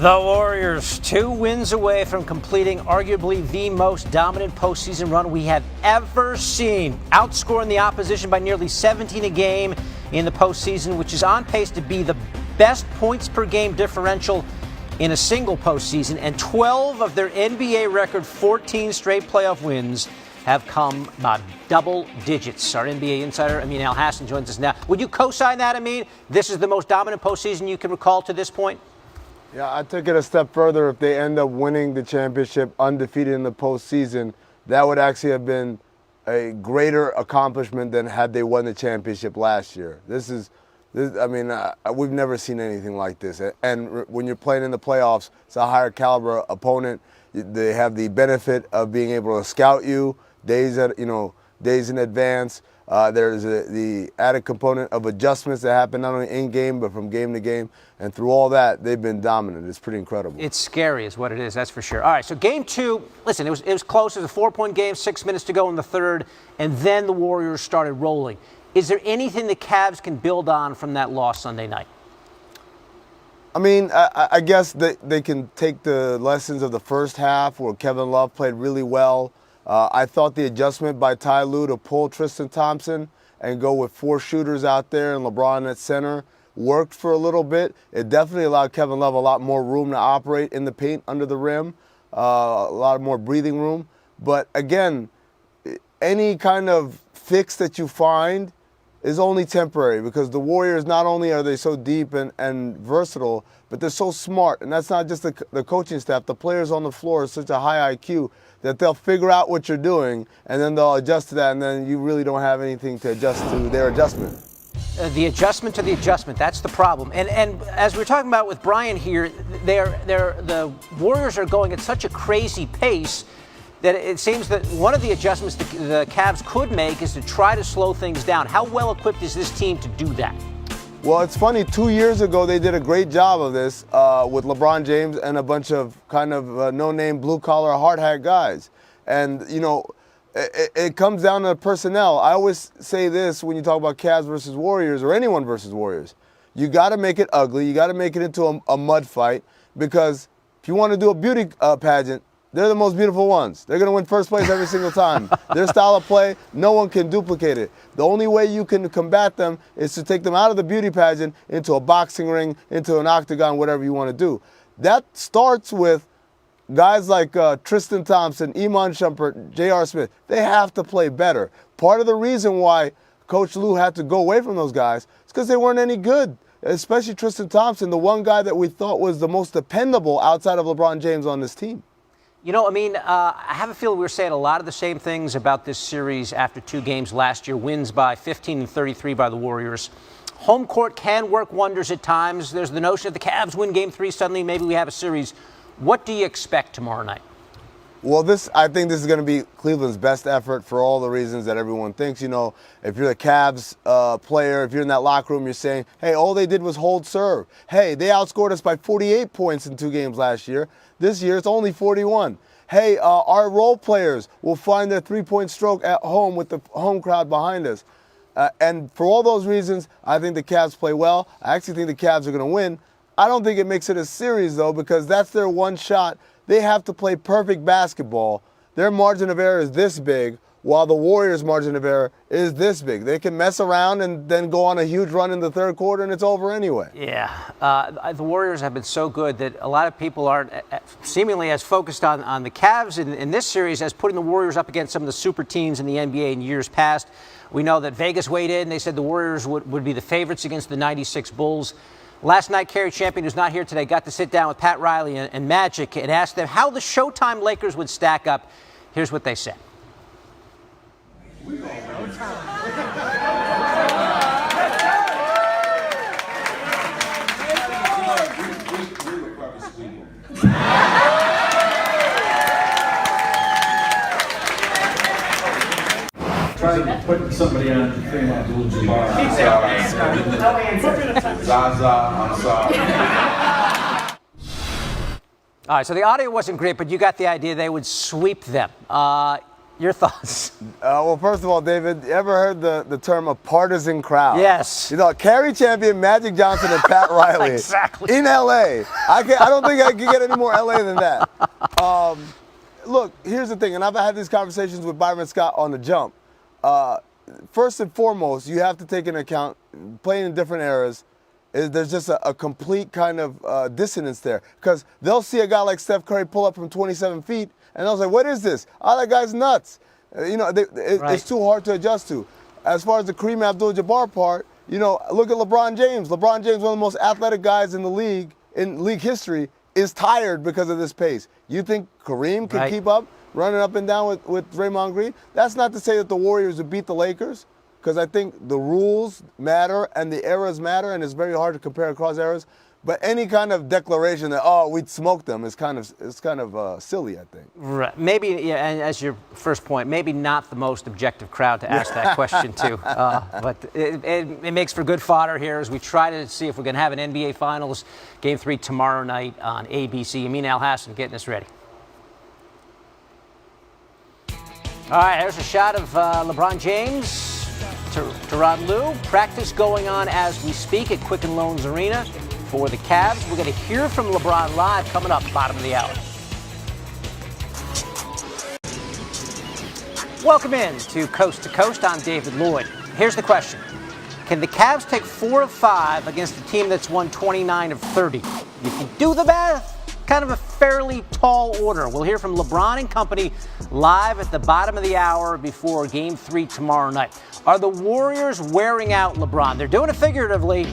The Warriors, 2 wins away from completing arguably the most dominant postseason run we have ever seen, outscoring the opposition by nearly 17 a game in the postseason, which is on pace to be the best points per game differential in a single postseason, and 12 of their NBA record 14 straight playoff wins have come by double digits. Our NBA insider, Amin Al-Hassan, joins us now. Would you co-sign that, Amin? This is the most dominant postseason you can recall to this point? Yeah, I took it a step further. If they end up winning the championship undefeated in the postseason, that would actually have been a greater accomplishment than had they won the championship last year. We've never seen anything like this. And when you're playing in the playoffs, it's a higher caliber opponent. They have the benefit of being able to scout you days in advance. There's the added component of adjustments that happen not only in game but from game to game, and through all that, they've been dominant. It's pretty incredible. It's scary, is what it is. That's for sure. All right, so game 2. Listen, it was close. It was a 4-point game, 6 minutes to go in the third, and then the Warriors started rolling. Is there anything the Cavs can build on from that loss Sunday night? I mean, I guess they can take the lessons of the first half where Kevin Love played really well. I thought the adjustment by Ty Lue to pull Tristan Thompson and go with 4 shooters out there and LeBron at center worked for a little bit. It definitely allowed Kevin Love a lot more room to operate in the paint under the rim, a lot more breathing room. But again, any kind of fix that you find is only temporary, because the Warriors, not only are they so deep and versatile, but they're so smart. And that's not just the coaching staff. The players on the floor are such a high IQ that they'll figure out what you're doing, and then they'll adjust to that, and then you really don't have anything to adjust to their adjustment. The adjustment to the adjustment, that's the problem. And as we're talking about with Bryant here, the Warriors are going at such a crazy pace that it seems that one of the adjustments the Cavs could make is to try to slow things down. How well equipped is this team to do that? Well, it's funny. 2 years ago, they did a great job of this with LeBron James and a bunch of kind of no-name blue-collar hard hat guys. And, you know, it comes down to personnel. I always say this when you talk about Cavs versus Warriors, or anyone versus Warriors. You got to make it ugly. You got to make it into a mud fight, because if you want to do a beauty pageant, they're the most beautiful ones. They're going to win first place every single time. Their style of play, no one can duplicate it. The only way you can combat them is to take them out of the beauty pageant into a boxing ring, into an octagon, whatever you want to do. That starts with guys like Tristan Thompson, Iman Shumpert, J.R. Smith. They have to play better. Part of the reason why Coach Lue had to go away from those guys is because they weren't any good, especially Tristan Thompson, the one guy that we thought was the most dependable outside of LeBron James on this team. You know, I mean, I have a feeling we were saying a lot of the same things about this series after 2 games last year. Wins by 15 and 33 by the Warriors. Home court can work wonders at times. There's the notion that the Cavs win game 3, suddenly maybe we have a series. What do you expect tomorrow night? Well, I think this is going to be Cleveland's best effort for all the reasons that everyone thinks. You know, if you're the Cavs player, if you're in that locker room, you're saying, hey, all they did was hold serve. Hey, they outscored us by 48 points in 2 games last year. This year, it's only 41. Hey, our role players will find their 3-point stroke at home with the home crowd behind us. And for all those reasons, I think the Cavs play well. I actually think the Cavs are going to win. I don't think it makes it a series, though, because that's their one shot. They have to play perfect basketball. Their margin of error is this big, while the Warriors' margin of error is this big. They can mess around and then go on a huge run in the third quarter, and it's over anyway. Yeah. The Warriors have been so good that a lot of people aren't seemingly as focused on the Cavs in this series as putting the Warriors up against some of the super teams in the NBA in years past. We know that Vegas weighed in. They said the Warriors would be the favorites against the 96 Bulls. Last night, Kerry Champion, who's not here today, got to sit down with Pat Riley and Magic and ask them how the Showtime Lakers would stack up. Here's what they said. Try putting somebody on Kareem Abdul-Jabbar. Zaza, I'm sorry. All right, so the audio wasn't great, but you got the idea they would sweep them. Your thoughts? Well, first of all, David, you ever heard the term a partisan crowd? Yes. You know, Carrie champion Magic Johnson and Pat Riley. Exactly. In L.A. I don't think I can get any more L.A. than that. Look, here's the thing, and I've had these conversations with Byron Scott on the jump. First and foremost, you have to take into account playing in different eras. There's just a complete kind of dissonance there, because they'll see a guy like Steph Curry pull up from 27 feet, and they'll say, "What is this? Oh, that guy's nuts." It's too hard to adjust to. As far as the Kareem Abdul-Jabbar part, look at LeBron James. LeBron James, one of the most athletic guys in the league, in league history, is tired because of this pace. You think Kareem can keep up, running up and down with Draymond Green? That's not to say that the Warriors would beat the Lakers, because I think the rules matter and the eras matter, and it's very hard to compare across eras. But any kind of declaration that, we'd smoke them is kind of silly, I think. Right. Maybe, yeah, and as your first point, maybe not the most objective crowd to ask that question to. But it makes for good fodder here as we try to see if we're going to have an NBA Finals Game 3 tomorrow night on ABC. Amin Al-Hassan getting us ready. All right, here's a shot of LeBron James to Rod Lou. Practice going on as we speak at Quicken Loans Arena. For the Cavs, we're going to hear from LeBron live coming up, bottom of the hour. Welcome in to Coast. I'm David Lloyd. Here's the question. Can the Cavs take 4 of 5 against a team that's won 29 of 30? If you do the math, kind of a fairly tall order. We'll hear from LeBron and company live at the bottom of the hour before Game 3 tomorrow night. Are the Warriors wearing out LeBron? They're doing it figuratively,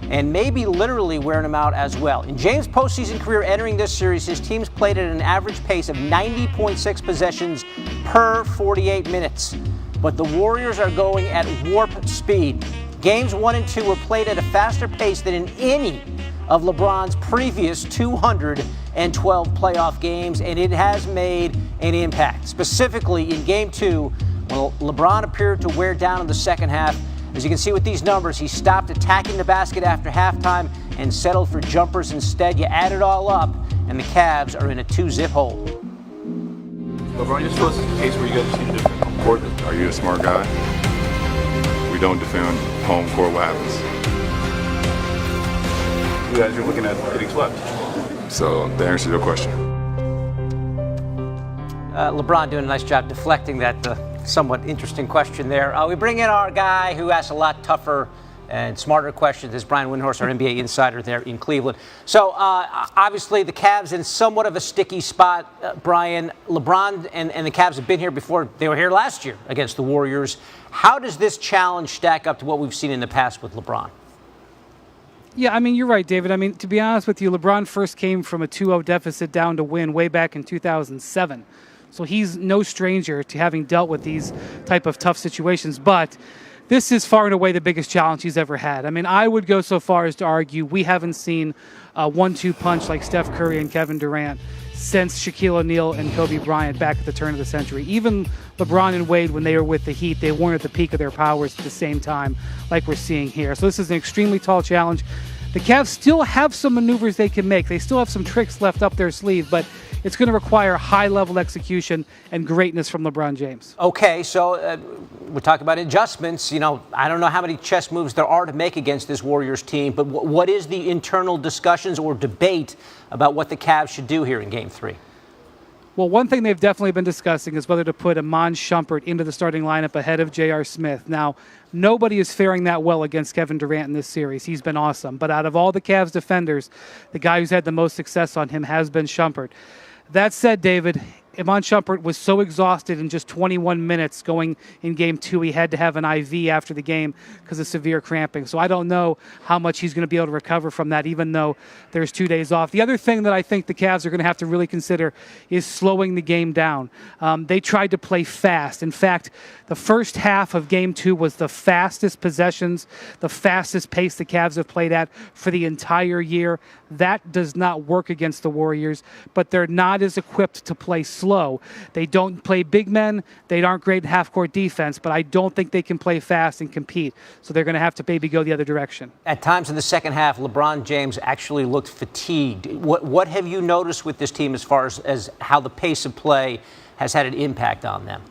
and maybe literally wearing him out as well. In James' postseason career entering this series, his team's played at an average pace of 90.6 possessions per 48 minutes. But the Warriors are going at warp speed. Games 1 and 2 were played at a faster pace than in any of LeBron's previous 212 playoff games, and it has made an impact. Specifically in Game 2, when LeBron appeared to wear down in the second half. As you can see with these numbers, he stopped attacking the basket after halftime and settled for jumpers instead. You add it all up, and the Cavs are in a 2-zip hole. LeBron, you just feel this is a case where you guys need to defend home court. Are you a smart guy? We don't defend home court what happens. You guys are looking at getting swept. So the answer to your question. LeBron doing a nice job deflecting that somewhat interesting question there. We bring in our guy who asks a lot tougher and smarter questions. This is Brian Windhorst, our NBA insider there in Cleveland. So obviously the Cavs in somewhat of a sticky spot, Brian. LeBron and the Cavs have been here before. They were here last year against the Warriors. How does this challenge stack up to what we've seen in the past with LeBron? Yeah, I mean, you're right, David. I mean, to be honest with you, LeBron first came from a 2-0 deficit down to win way back in 2007. So he's no stranger to having dealt with these type of tough situations. But this is far and away the biggest challenge he's ever had. I mean, I would go so far as to argue we haven't seen a 1-2 punch like Steph Curry and Kevin Durant since Shaquille O'Neal and Kobe Bryant back at the turn of the century. Even LeBron and Wade, when they were with the Heat, they weren't at the peak of their powers at the same time like we're seeing here. So this is an extremely tall challenge. The Cavs still have some maneuvers they can make. They still have some tricks left up their sleeve, but it's going to require high-level execution and greatness from LeBron James. Okay, so we're talking about adjustments. I don't know how many chess moves there are to make against this Warriors team, but what is the internal discussions or debate about what the Cavs should do here in Game 3? Well, one thing they've definitely been discussing is whether to put Iman Shumpert into the starting lineup ahead of J.R. Smith. Now, nobody is faring that well against Kevin Durant in this series. He's been awesome. But out of all the Cavs defenders, the guy who's had the most success on him has been Shumpert. That said, David, Iman Shumpert was so exhausted in just 21 minutes going in Game 2, he had to have an IV after the game because of severe cramping. So I don't know how much he's going to be able to recover from that, even though there's 2 days off. The other thing that I think the Cavs are going to have to really consider is slowing the game down. They tried to play fast. In fact, the first half of Game 2 was the fastest possessions, the fastest pace the Cavs have played at for the entire year. That does not work against the Warriors, but they're not as equipped to play slow. They don't play big men. They aren't great in half-court defense, but I don't think they can play fast and compete. So they're going to have to maybe go the other direction. At times in the second half, LeBron James actually looked fatigued. What have you noticed with this team as far as how the pace of play has had an impact on them?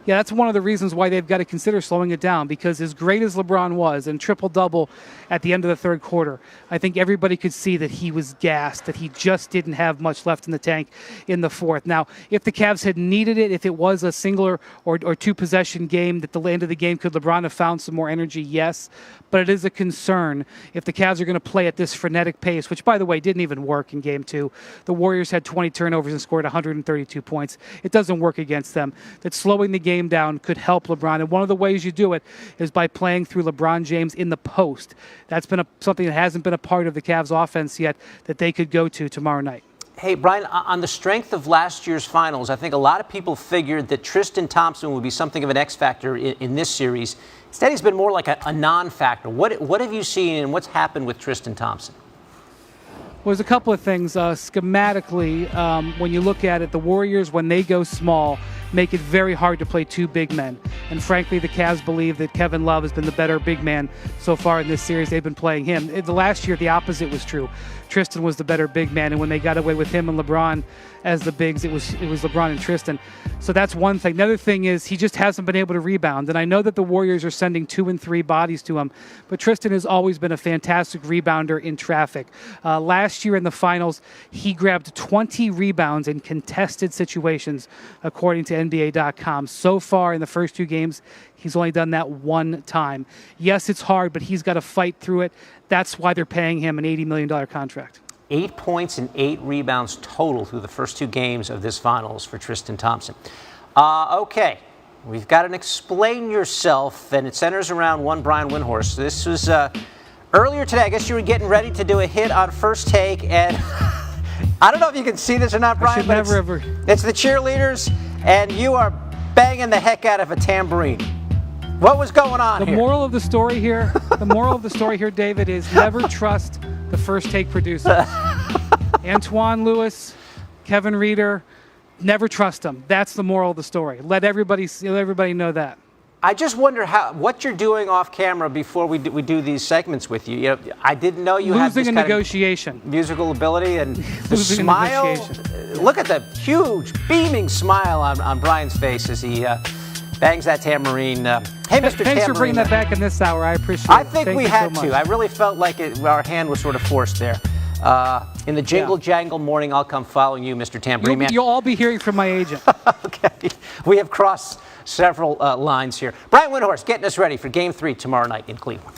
Yeah, that's one of the reasons why they've got to consider slowing it down, because as great as LeBron was and triple-double at the end of the third quarter, I think everybody could see that he was gassed, that he just didn't have much left in the tank in the fourth. Now, if the Cavs had needed it, if it was a single or two-possession game, at the end of the game, could LeBron have found some more energy? Yes, but it is a concern if the Cavs are going to play at this frenetic pace, which, by the way, didn't even work in Game 2. The Warriors had 20 turnovers and scored 132 points. It doesn't work against them. That slowing the game down could help LeBron, and one of the ways you do it is by playing through LeBron James in the post. That's been something that hasn't been a part of the Cavs offense yet that they could go to tomorrow night. Hey, Brian, on the strength of last year's finals, I think a lot of people figured that Tristan Thompson would be something of an X factor in this series. Instead, he's been more like a non-factor. What have you seen, and what's happened with Tristan Thompson? Well, there's a couple of things. Schematically, when you look at it, the Warriors, when they go small, make it very hard to play two big men. And frankly, the Cavs believe that Kevin Love has been the better big man so far in this series. They've been playing him. The last year, the opposite was true. Tristan was the better big man, and when they got away with him and LeBron as the bigs, it was LeBron and Tristan. So that's one thing. The other thing is he just hasn't been able to rebound. And I know that the Warriors are sending 2 and 3 bodies to him, but Tristan has always been a fantastic rebounder in traffic. Last year in the finals, he grabbed 20 rebounds in contested situations, according to NBA.com. So far in the first 2 games, he's only done that 1 time. Yes, it's hard, but he's got to fight through it. That's why they're paying him an $80 million contract. 8 points and 8 rebounds total through the first 2 games of this finals for Tristan Thompson. Okay, we've got an Explain Yourself, and it centers around one Brian Windhorst. This was earlier today. I guess you were getting ready to do a hit on First Take, and I don't know if you can see this or not, Brian, but it's the cheerleaders, and you are banging the heck out of a tambourine. What was going on here? The moral of the story here, David, is never trust the First Take producers. Antoine Lewis, Kevin Reeder, never trust them. That's the moral of the story. Let everybody know that. I just wonder what you're doing off camera before we do these segments with you. You know, I didn't know you had this kind of musical ability and the smile. Look at the huge beaming smile on Brian's face as he bangs that tambourine. Hey, Mr. Thanks for bringing that back in this hour. I appreciate it. I think we had to. I really felt like our hand was sort of forced there. In the jingle jangle morning, I'll come following you, Mr. Tambourine Man. You'll all be hearing from my agent. Okay. We have crossed several lines here. Brian Windhorst getting us ready for Game 3 tomorrow night in Cleveland.